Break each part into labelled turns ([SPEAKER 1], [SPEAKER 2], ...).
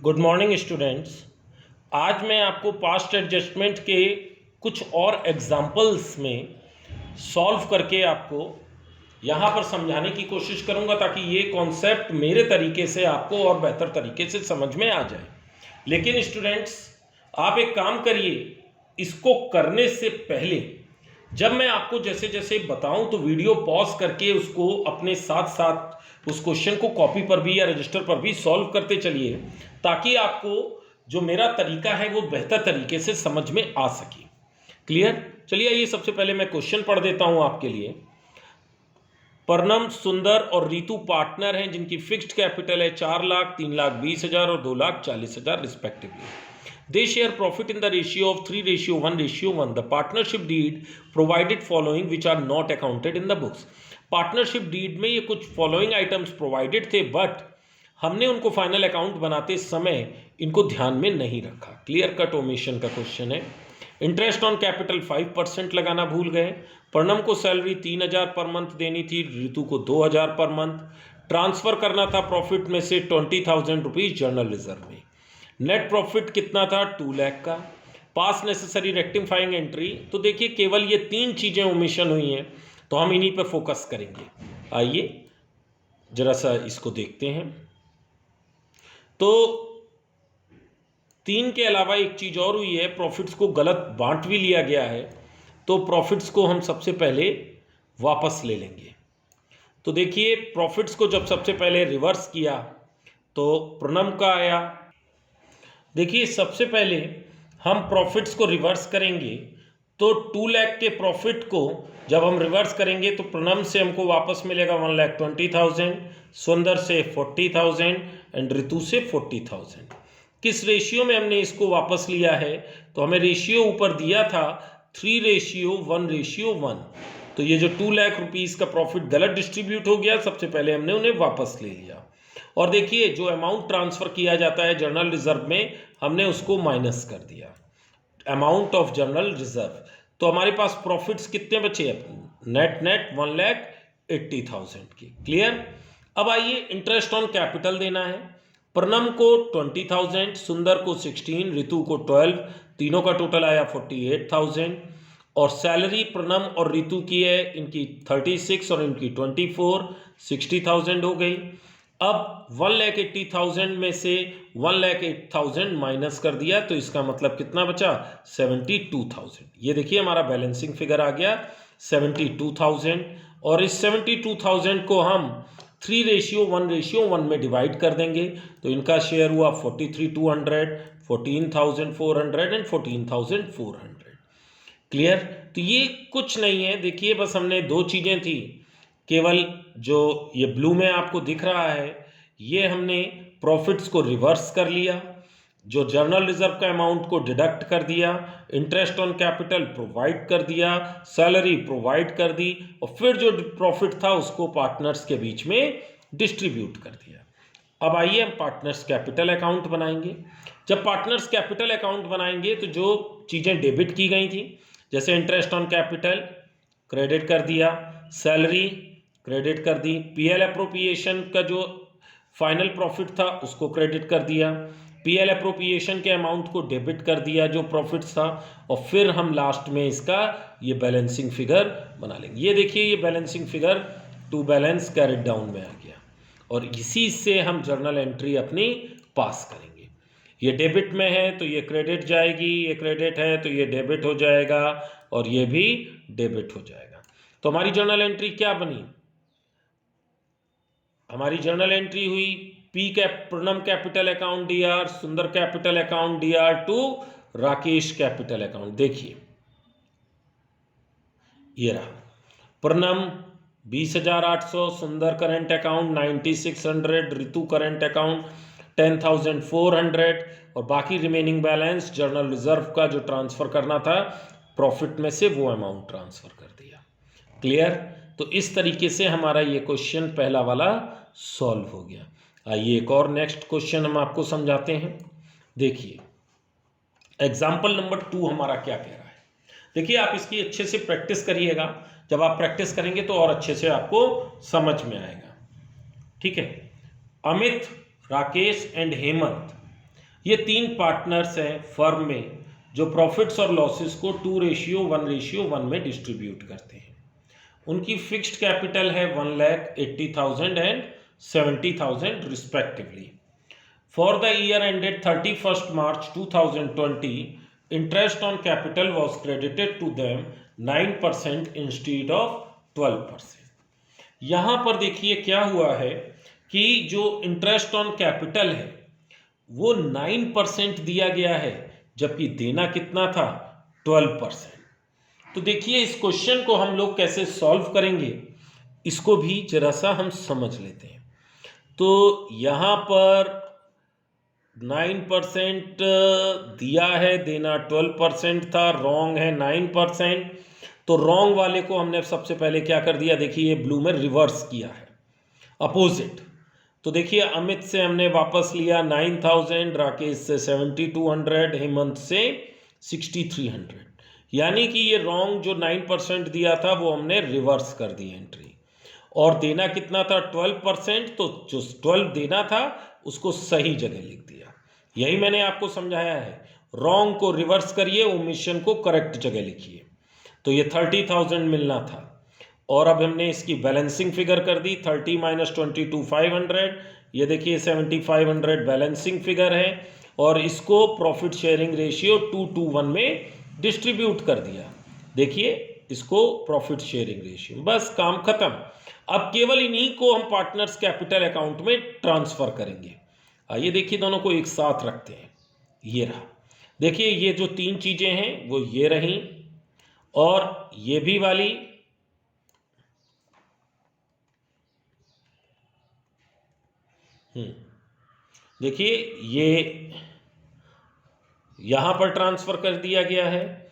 [SPEAKER 1] Good morning students. आज मैं आपको पास्ट एडजस्टमेंट के कुछ और एग्जाम्पल्स में सॉल्व करके आपको यहाँ पर समझाने की कोशिश करूँगा ताकि ये कॉन्सेप्ट मेरे तरीके से आपको और बेहतर तरीके से समझ में आ जाए। लेकिन स्टूडेंट्स, आप एक काम करिए, इसको करने से पहले जब मैं आपको जैसे जैसे बताऊं तो वीडियो पॉज करके उसको अपने साथ साथ उस क्वेश्चन को कॉपी पर भी या रजिस्टर पर भी सॉल्व करते चलिए, ताकि आपको जो मेरा तरीका है वो बेहतर तरीके से समझ में आ सके। क्लियर? चलिए आइए सबसे पहले मैं क्वेश्चन पढ़ देता हूं आपके लिए। परनम, सुंदर और रीतू पार्टनर हैं जिनकी फिक्स्ड कैपिटल है 4 लाख, 3 लाख 20,000 और 2 lakh 40,000 respectively. They share profit in the ratio of 3:1:1. The partnership deed provided following which are not accounted in the books. Partnership deed में ये कुछ फॉलोइंग आइटम्स प्रोवाइडेड थे, बट हमने उनको फाइनल अकाउंट बनाते समय इनको ध्यान में नहीं रखा। क्लियर कट ओमिशन का क्वेश्चन है। इंटरेस्ट ऑन कैपिटल 5% लगाना भूल गए। प्रणम को सैलरी 3,000 पर मंथ देनी थी, ऋतु को 2,000 पर मंथ। ट्रांसफर करना था प्रॉफिट में से 20,000 रुपीज जर्नल रिजर्व में। नेट प्रॉफिट कितना था? 2 लाख का। पास नेसेसरी रेक्टिफाइंग एंट्री, तो देखिए केवल ये 3 चीज़ें ओमिशन हुई हैं, तो हम इन्हीं पर फोकस करेंगे। आइए जरा सा इसको देखते हैं। तो 3 के अलावा एक चीज़ और हुई है, प्रॉफिट्स को गलत बांट भी लिया गया है, तो प्रॉफिट्स को हम सबसे पहले वापस ले लेंगे। तो देखिए प्रॉफिट्स को जब सबसे पहले रिवर्स किया तो प्रणम का आया। देखिए सबसे पहले हम प्रॉफिट्स को रिवर्स करेंगे तो 2 लाख के प्रॉफिट को जब हम रिवर्स करेंगे तो प्रणम से हमको वापस मिलेगा 1,20,000, सुंदर से 40,000 एंड ऋतु से 40,000। किस रेशियो में हमने इसको वापस लिया है? तो हमें रेशियो ऊपर दिया था 3:1:1। तो ये जो 2 लाख रुपीज़ का प्रॉफिट गलत डिस्ट्रीब्यूट हो गया, सबसे पहले हमने उन्हें वापस ले लिया। और देखिए जो अमाउंट ट्रांसफ़र किया जाता है जर्नल रिजर्व में, हमने उसको माइनस कर दिया, अमाउंट ऑफ जर्नल रिजर्व। तो हमारे पास प्रॉफिट्स कितने बचे? नेट 1,80,000 की। क्लियर? अब आइए इंटरेस्ट ऑन कैपिटल देना है। प्रणम को 20,000, सुंदर को 16, ऋतु को 12, तीनों का टोटल आया 48,000। और सैलरी प्रणम और ऋतु की है, इनकी 36 और इनकी 24, 60,000 हो गई। अब 1,80,000 में से 1,08,000 माइनस कर दिया, तो इसका मतलब कितना बचा? 72,000। ये देखिए हमारा बैलेंसिंग फिगर आ गया 72,000। और इस 72,000 को हम 3:1:1 में डिवाइड कर देंगे, तो इनका शेयर हुआ 43,200, 14,400 एंड 14,400। क्लियर? तो ये कुछ नहीं है, देखिए बस हमने 2 चीज़ें थी, केवल जो ये ब्लू में आपको दिख रहा है ये हमने प्रॉफिट्स को रिवर्स कर लिया, जो जर्नल रिजर्व का अमाउंट को डिडक्ट कर दिया, इंटरेस्ट ऑन कैपिटल प्रोवाइड कर दिया, सैलरी प्रोवाइड कर दी, और फिर जो प्रॉफिट था उसको पार्टनर्स के बीच में डिस्ट्रीब्यूट कर दिया। अब आइए हम पार्टनर्स कैपिटल अकाउंट बनाएंगे। जब पार्टनर्स कैपिटल अकाउंट बनाएंगे तो जो चीज़ें डेबिट की गई थी, जैसे इंटरेस्ट ऑन कैपिटल क्रेडिट कर दिया, सैलरी क्रेडिट कर दी, पीएल अप्रोप्रिएशन का जो फाइनल प्रॉफिट था उसको क्रेडिट कर दिया, पीएल अप्रोप्रिएशन के अमाउंट को डेबिट कर दिया जो प्रॉफिट था, और फिर हम लास्ट में इसका ये बैलेंसिंग फिगर बना लेंगे। ये देखिए ये balancing figure to balance carried down में आ गया, और इसी से हम जर्नल एंट्री अपनी पास करेंगे। ये डेबिट में है तो ये क्रेडिट जाएगी, ये क्रेडिट है तो ये डेबिट हो जाएगा, और ये भी डेबिट हो जाएगा। तो हमारी जर्नल एंट्री क्या बनी? हमारी जर्नल एंट्री हुई Pranam capital account DR, Sundar capital account DR to Rakesh capital account. देखिए ये रहा, Pranam 20,800, Sundar current account 9,600, Ritu current account 10,400, और बाकी रिमेनिंग बैलेंस जर्नल रिजर्व का जो ट्रांसफर करना था प्रॉफिट में से वो अमाउंट ट्रांसफर कर दिया। क्लियर? तो इस तरीके से हमारा ये क्वेश्चन पहला वाला सॉल्व हो गया। आइए एक और नेक्स्ट क्वेश्चन हम आपको समझाते हैं। देखिए एग्जाम्पल नंबर 2 हमारा क्या कह रहा है। देखिए आप इसकी अच्छे से प्रैक्टिस करिएगा, जब आप प्रैक्टिस करेंगे तो और अच्छे से आपको समझ में आएगा। ठीक है? अमित, राकेश एंड हेमंत ये 3 पार्टनर्स हैं फर्म में जो प्रॉफिट्स और लॉसेस को 2:1:1 में डिस्ट्रीब्यूट करते हैं। उनकी फिक्स्ड कैपिटल है 1,80,000 and 70,000 respectively. For the year ended 31st March 2020, interest on capital was credited to them 9% instead of 12%। यहाँ पर देखिए क्या हुआ है कि जो इंटरेस्ट ऑन कैपिटल है वो 9% दिया गया है, जबकि देना कितना था 12%। तो देखिए इस क्वेश्चन को हम लोग कैसे सॉल्व करेंगे इसको भी जरा सा हम समझ लेते हैं। तो यहाँ पर 9% दिया है, देना 12% था, रॉन्ग है 9%। तो रॉन्ग वाले को हमने सबसे पहले क्या कर दिया, देखिए ये ब्लू में रिवर्स किया है, अपोजिट। तो देखिए अमित से हमने वापस लिया 9,000, राकेश से 7,200, हेमंत से 6,300। यानी कि ये रॉन्ग जो 9% दिया था वो हमने रिवर्स कर दी एंट्री। और देना कितना था 12%, तो जो 12 देना था उसको सही जगह लिख दिया। यही मैंने आपको समझाया है, रॉन्ग को रिवर्स करिए, ओमिशन को करेक्ट जगह लिखिए। तो ये 30,000 मिलना था। और अब हमने इसकी बैलेंसिंग फिगर कर दी, 30 - 22,500, ये देखिए 7,500 बैलेंसिंग फिगर है। और इसको प्रॉफिट शेयरिंग रेशियो 2:1 में डिस्ट्रीब्यूट कर दिया। देखिए इसको प्रॉफिट शेयरिंग रेशियो, बस काम खत्म। अब केवल इन्हीं को हम पार्टनर्स कैपिटल अकाउंट में ट्रांसफर करेंगे। आइए देखिए दोनों को एक साथ रखते हैं। ये रहा, देखिए ये जो 3 चीजें हैं वो ये रही, और ये भी वाली, देखिए ये यहां पर ट्रांसफर कर दिया गया है,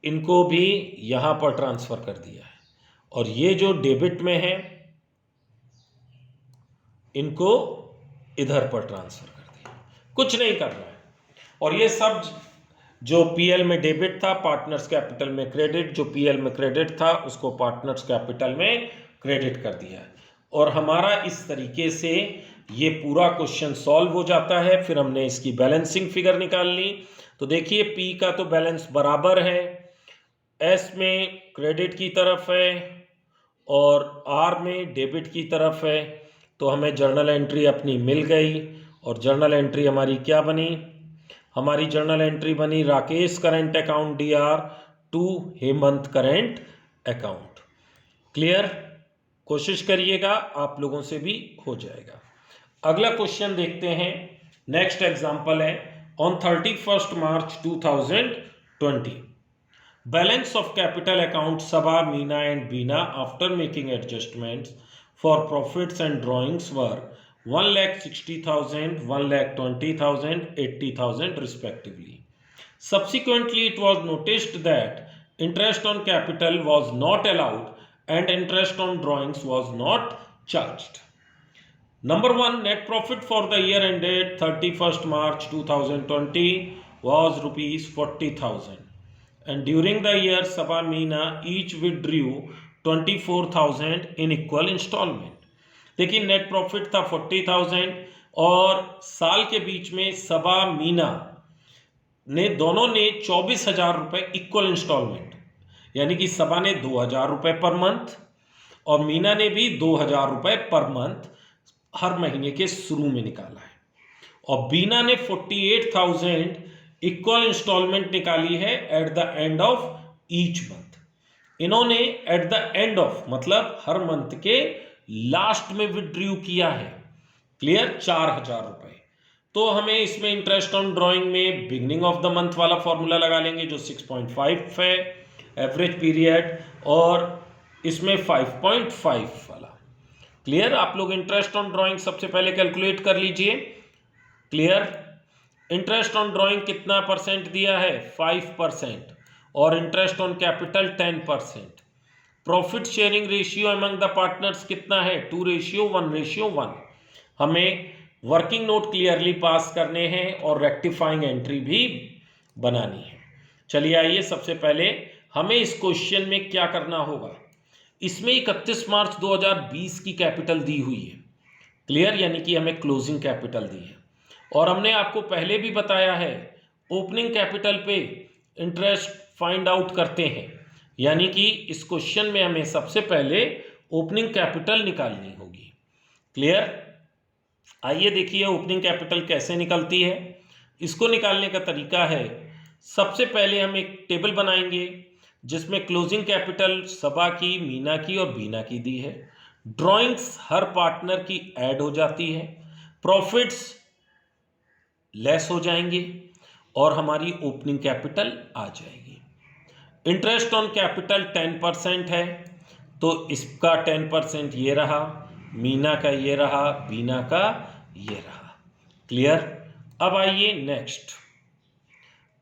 [SPEAKER 1] इनको भी यहां पर ट्रांसफर कर दिया है, और ये जो डेबिट में है इनको इधर पर ट्रांसफर कर दिया, कुछ नहीं कर रहा है। और ये सब जो पीएल में डेबिट था पार्टनर्स कैपिटल में क्रेडिट, जो पीएल में क्रेडिट था उसको पार्टनर्स कैपिटल में क्रेडिट कर दिया है। और हमारा इस तरीके से ये पूरा क्वेश्चन सॉल्व हो जाता है। फिर हमने इसकी बैलेंसिंग फिगर निकाल ली। तो देखिए पी का तो बैलेंस बराबर है, एस में क्रेडिट की तरफ है और आर में डेबिट की तरफ है। तो हमें जर्नल एंट्री अपनी मिल गई, और जर्नल एंट्री हमारी क्या बनी, हमारी जर्नल एंट्री बनी Rakesh current account DR to Hemant current account. Clear, कोशिश करिएगा, आप लोगों से भी हो जाएगा। अगला क्वेश्चन देखते हैं। नेक्स्ट एग्जांपल है, on 31st March 2020 balance of capital account Saba, Meena and Beena after making adjustments for profits and drawings were 1,60,000, 1,20,000, 80,000 respectively. Subsequently, it was noticed that interest on capital was not allowed and interest on drawings was not charged. Number 1, net profit for the year ended 31st March 2020 was rupees 40,000. And during the year, Sabha Meena each withdrew 24,000 in equal installment. देखिए net profit था 40,000, और साल के बीच में सबा मीना ने दोनों ने 24,000 रुपए इक्वल इंस्टॉलमेंट, यानी कि सबा ने 2,000 रुपए पर मंथ और मीना ने भी 2,000 रुपए पर मंथ हर महीने के शुरू में निकाला है। और बीना ने 48,000 इक्वल इंस्टॉलमेंट निकाली है at the end of each month. इन्होंने एट द एंड ऑफ मतलब हर मंथ के लास्ट में विड्रॉ किया है। क्लियर, 4,000 रुपए। तो हमें इसमें इंटरेस्ट ऑन ड्राइंग में बिगनिंग ऑफ द मंथ वाला फॉर्मूला लगा लेंगे जो 6.5 है एवरेज पीरियड, और इसमें 5.5 वाला। क्लियर, आप लोग इंटरेस्ट ऑन ड्राइंग सबसे पहले कैलकुलेट कर लीजिए। क्लियर, इंटरेस्ट ऑन ड्राइंग कितना परसेंट दिया है 5%, और interest on capital 10%। Profit sharing ratio among the partners कितना है 2:1:1। हमें वर्किंग नोट क्लियरली पास करने हैं और रेक्टिफाइंग एंट्री भी बनानी है। चलिए आइए, सबसे पहले हमें इस क्वेश्चन में क्या करना होगा। इसमें 31 मार्च 2020 की कैपिटल दी हुई है। क्लियर, यानी कि हमें क्लोजिंग कैपिटल दी है, और हमने आपको पहले भी बताया है ओपनिंग कैपिटल पे इंटरेस्ट फाइंड आउट करते हैं, यानी कि इस क्वेश्चन में हमें सबसे पहले ओपनिंग कैपिटल निकालनी होगी। क्लियर? आइए देखिए ओपनिंग कैपिटल कैसे निकलती है। इसको निकालने का तरीका है, सबसे पहले हम एक टेबल बनाएंगे जिसमें क्लोजिंग कैपिटल सबा की, मीना की और बीना की दी है। ड्राइंग्स हर पार्टनर की ऐड हो जाती है, प्रॉफिट्स लेस हो जाएंगे और हमारी ओपनिंग कैपिटल आ जाएगी। इंटरेस्ट ऑन कैपिटल 10% है, तो इसका 10% ये रहा, मीना का ये रहा, बीना का ये रहा। क्लियर? अब आइए नेक्स्ट,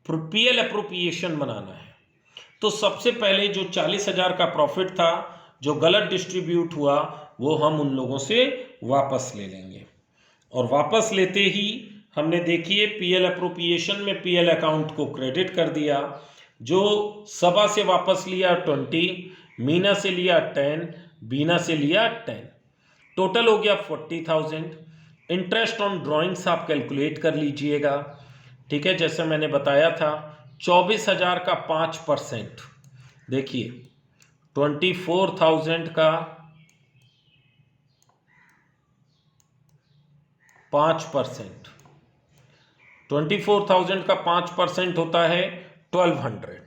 [SPEAKER 1] पीएल अप्रोप्रिएशन बनाना है। तो सबसे पहले जो 40,000 का प्रॉफिट था जो गलत डिस्ट्रीब्यूट हुआ वो हम उन लोगों से वापस ले लेंगे। और वापस लेते ही हमने देखिए पीएल अप्रोप्रिएशन में पीएल अकाउंट को क्रेडिट कर दिया। जो सबा से वापस लिया 20, मीना से लिया 10, बीना से लिया 10, टोटल हो गया 40,000। इंटरेस्ट ऑन ड्राइंग्स आप कैलकुलेट कर लीजिएगा, ठीक है, जैसे मैंने बताया था 24,000 का 5%, देखिए 24,000 का 5%, 24,000 का 5% होता है 1200।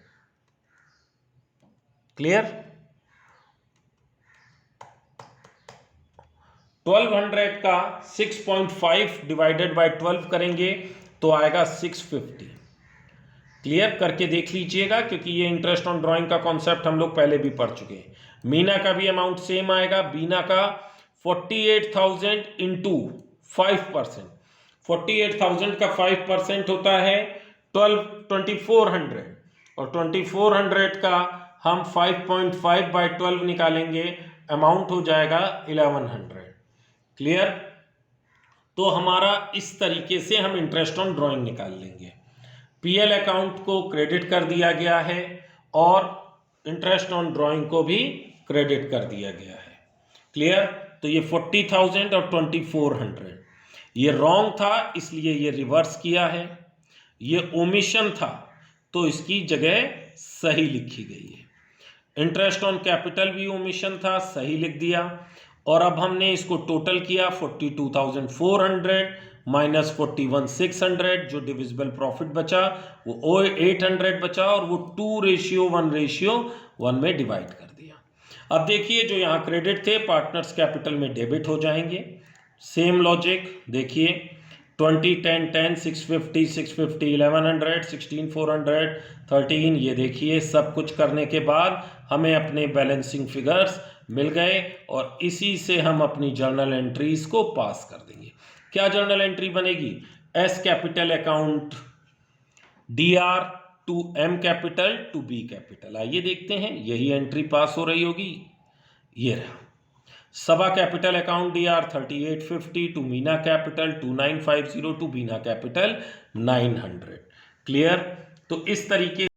[SPEAKER 1] क्लियर? 1200 का 6.5 डिवाइडेड बाय 12 करेंगे तो आएगा 650। क्लियर? करके देख लीजिएगा, क्योंकि ये इंटरेस्ट ऑन ड्राइंग का कॉन्सेप्ट हम लोग पहले भी पढ़ चुके हैं। मीना का भी अमाउंट सेम आएगा, बीना का 48,000 इंटू 5%, 48,000 का 5% होता है 2400, और 2400 का हम 5.5 बाय 12 निकालेंगे, अमाउंट हो जाएगा 1100। क्लियर? तो हमारा इस तरीके से हम इंटरेस्ट ऑन ड्राइंग निकाल लेंगे। पीएल अकाउंट को क्रेडिट कर दिया गया है और इंटरेस्ट ऑन ड्राइंग को भी क्रेडिट कर दिया गया है। क्लियर? तो ये 40,000 और 2400 ये रॉन्ग था, इसलिए ये रिवर्स किया है। ये ओमिशन था तो इसकी जगह सही लिखी गई है। इंटरेस्ट ऑन कैपिटल भी ओमिशन था, सही लिख दिया। और अब हमने इसको टोटल किया 42,400 माइनस 41,600, जो डिविजिबल प्रॉफिट बचा वो 800 बचा और वो 2:1:1 में डिवाइड कर दिया। अब देखिए जो यहाँ क्रेडिट थे पार्टनर्स कैपिटल में डेबिट हो जाएंगे। सेम लॉजिक देखिए 20, 10, 10, 650, 650, 1100, 16,400, 13, ये देखिए सब कुछ करने के बाद हमें अपने बैलेंसिंग फिगर्स मिल गए और इसी से हम अपनी जर्नल एंट्रीज को पास कर देंगे। क्या जर्नल एंट्री बनेगी? S capital account DR to M capital to B capital. आइए देखते हैं, यही एंट्री पास हो रही होगी। ये रहा Saba capital account DR 3850 to Meena capital 2950 to Beena capital 900। Clear? तो इस तरीके